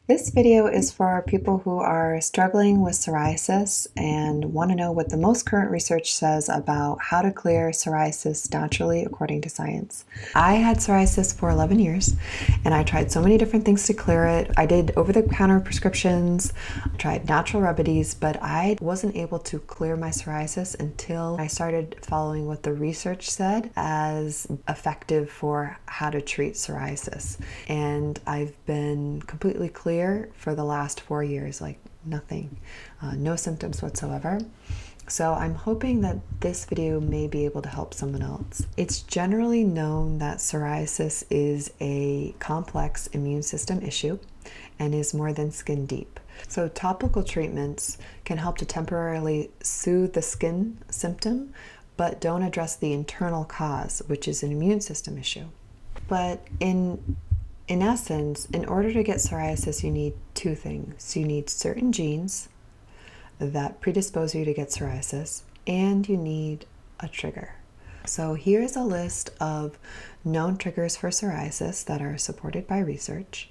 This video is for people who are struggling with psoriasis and want to know what the most current research says about how to clear psoriasis naturally according to science. I had psoriasis for 11 years and I tried so many different things to clear it. I did over-the-counter prescriptions, tried natural remedies, but I wasn't able to clear my psoriasis until I started following what the research said as effective for how to treat psoriasis. And I've been completely clear for the last 4 years, like nothing, no symptoms whatsoever. So I'm hoping that this video may be able to help someone else. It's generally known that psoriasis is a complex immune system issue and is more than skin deep. So topical treatments can help to temporarily soothe the skin symptom, but don't address the internal cause, which is an immune system issue. But in essence, in order to get psoriasis, you need two things. You need certain genes that predispose you to get psoriasis, and you need a trigger. So here's a list of known triggers for psoriasis that are supported by research.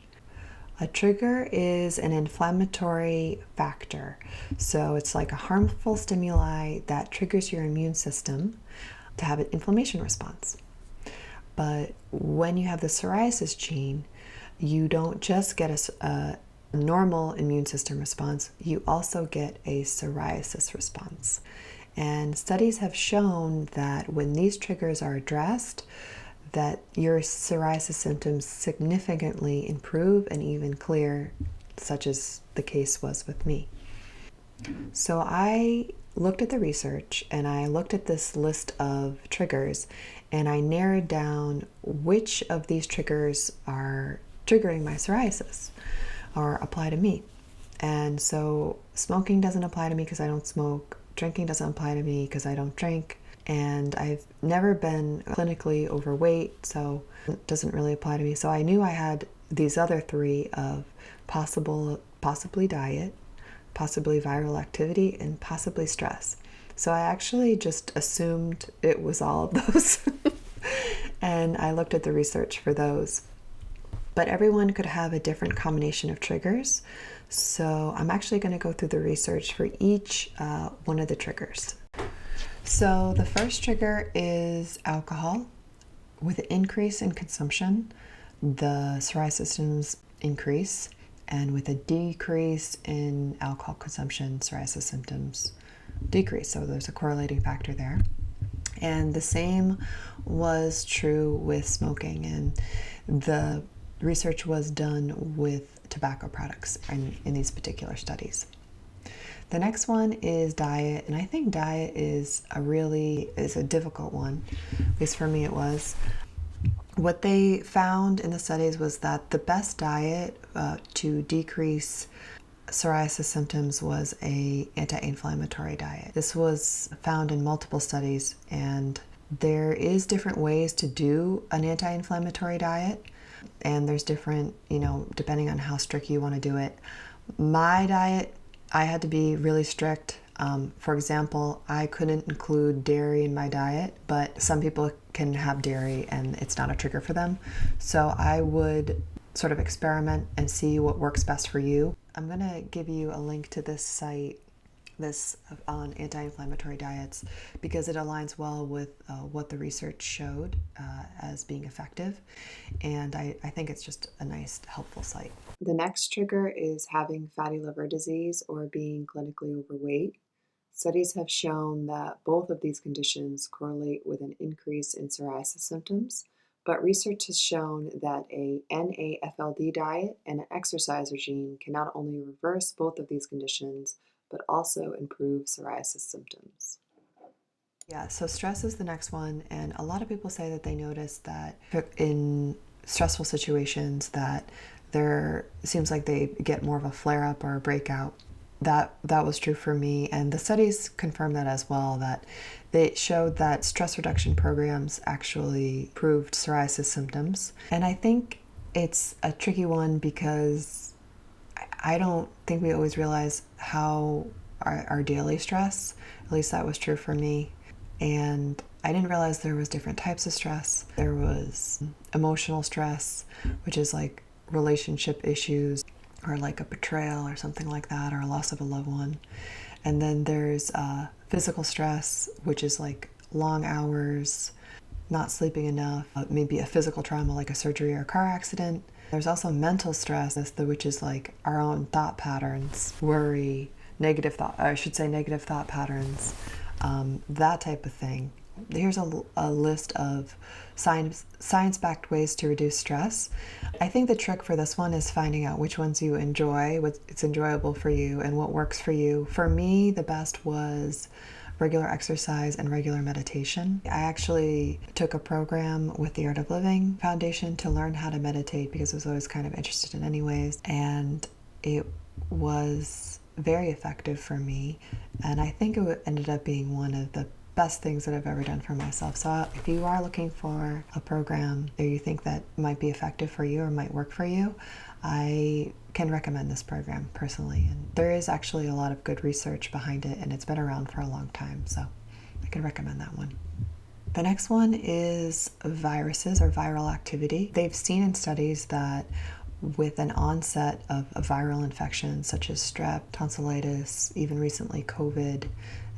A trigger is an inflammatory factor. So it's like a harmful stimuli that triggers your immune system to have an inflammation response. But when you have the psoriasis gene, you don't just get a normal immune system response, you also get a psoriasis response. And studies have shown that when these triggers are addressed, that your psoriasis symptoms significantly improve and even clear, such as the case was with me. So I looked at the research and I looked at this list of triggers and I narrowed down which of these triggers are triggering my psoriasis or apply to me. And so smoking doesn't apply to me because I don't smoke. Drinking doesn't apply to me because I don't drink. And I've never been clinically overweight, so it doesn't really apply to me. So I knew I had these other three of possibly diet, possibly viral activity, and possibly stress. So I actually just assumed it was all of those. And I looked at the research for those. But everyone could have a different combination of triggers. So I'm actually going to go through the research for each one of the triggers. So the first trigger is alcohol. With an increase in consumption, the psoriasis symptoms increase. And with a decrease in alcohol consumption, psoriasis symptoms decrease. So there's a correlating factor there. And the same was true with smoking. And the research was done with tobacco products in these particular studies. The next one is diet, and I think diet is a difficult one. At least for me it was. What they found in the studies was that the best diet to decrease psoriasis symptoms was an anti-inflammatory diet. This was found in multiple studies, and there is different ways to do an anti-inflammatory diet, and there's different, depending on how strict you want to do it. My diet, I had to be really strict. For example, I couldn't include dairy in my diet, but some people can have dairy and it's not a trigger for them. So I would sort of experiment and see what works best for you. I'm going to give you a link to this site, on anti-inflammatory diets, because it aligns well with what the research showed as being effective. And I think it's just a nice, helpful site. The next trigger is having fatty liver disease or being clinically overweight. Studies have shown that both of these conditions correlate with an increase in psoriasis symptoms, but research has shown that a NAFLD diet and an exercise regime can not only reverse both of these conditions, but also improve psoriasis symptoms. Yeah, so stress is the next one, and a lot of people say that they notice that in stressful situations that it seems like they get more of a flare-up or a breakout. That was true for me, and the studies confirm that as well, that they showed that stress reduction programs actually improved psoriasis symptoms. And I think it's a tricky one because I don't think we always realize how our daily stress, at least that was true for me. And I didn't realize there was different types of stress. There was emotional stress, which is like relationship issues, or like a betrayal or something like that, or a loss of a loved one. And then there's physical stress, which is like long hours, not sleeping enough, maybe a physical trauma like a surgery or a car accident. There's also mental stress, which is like our own thought patterns, worry, negative thought patterns, that type of thing. Here's a list of science-backed ways to reduce stress. I think the trick for this one is finding out which ones you enjoy, what's enjoyable for you, and what works for you. For me, the best was regular exercise and regular meditation. I actually took a program with the Art of Living Foundation to learn how to meditate because I was always kind of interested in anyways, and it was very effective for me, and I think it ended up being one of the best things that I've ever done for myself. So if you are looking for a program that you think that might be effective for you or might work for you, I can recommend this program personally. And there is actually a lot of good research behind it, and it's been around for a long time, so I can recommend that one. The next one is viruses or viral activity. They've seen in studies that with an onset of a viral infection such as strep, tonsillitis, even recently COVID,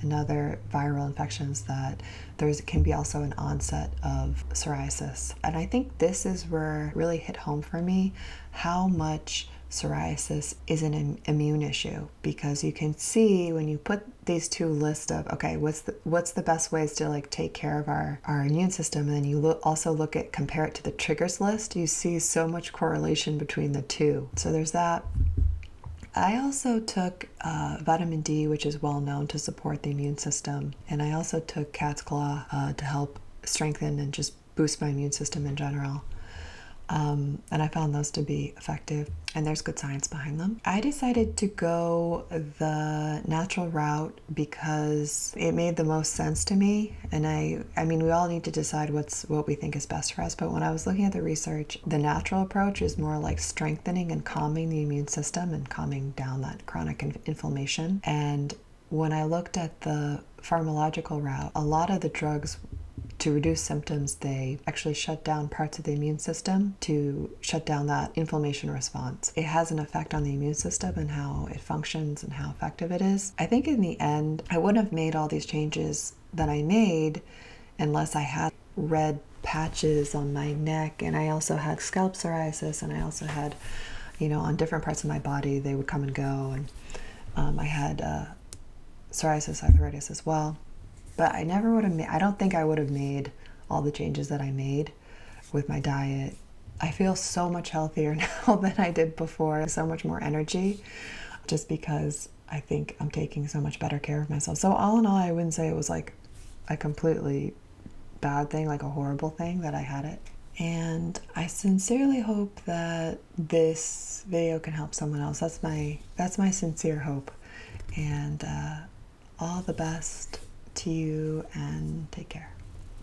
and other viral infections, that there can be also an onset of psoriasis. And I think this is where it really hit home for me how much psoriasis is an immune issue, because you can see when you put these two lists of, okay, what's the best ways to like take care of our immune system, and then you also compare it to the triggers list, you see so much correlation between the two. So there's that. I also took vitamin D, which is well known to support the immune system, and I also took cat's claw to help strengthen and just boost my immune system in general. And I found those to be effective, and there's good science behind them. I decided to go the natural route because it made the most sense to me, and I mean, we all need to decide what we think is best for us, but when I was looking at the research, the natural approach is more like strengthening and calming the immune system and calming down that chronic inflammation. And when I looked at the pharmacological route, a lot of the drugs to reduce symptoms, they actually shut down parts of the immune system to shut down that inflammation response. It has an effect on the immune system and how it functions and how effective it is. I think in the end, I wouldn't have made all these changes that I made unless I had red patches on my neck, and I also had scalp psoriasis, and I also had, on different parts of my body, they would come and go, and I had psoriasis, arthritis as well. But I never would have I don't think I would have made all the changes that I made with my diet. I feel so much healthier now than I did before, so much more energy, just because I think I'm taking so much better care of myself. So all in all, I wouldn't say it was like a completely bad thing, like a horrible thing that I had it. And I sincerely hope that this video can help someone else. That's my sincere hope. And all the best to you, and take care.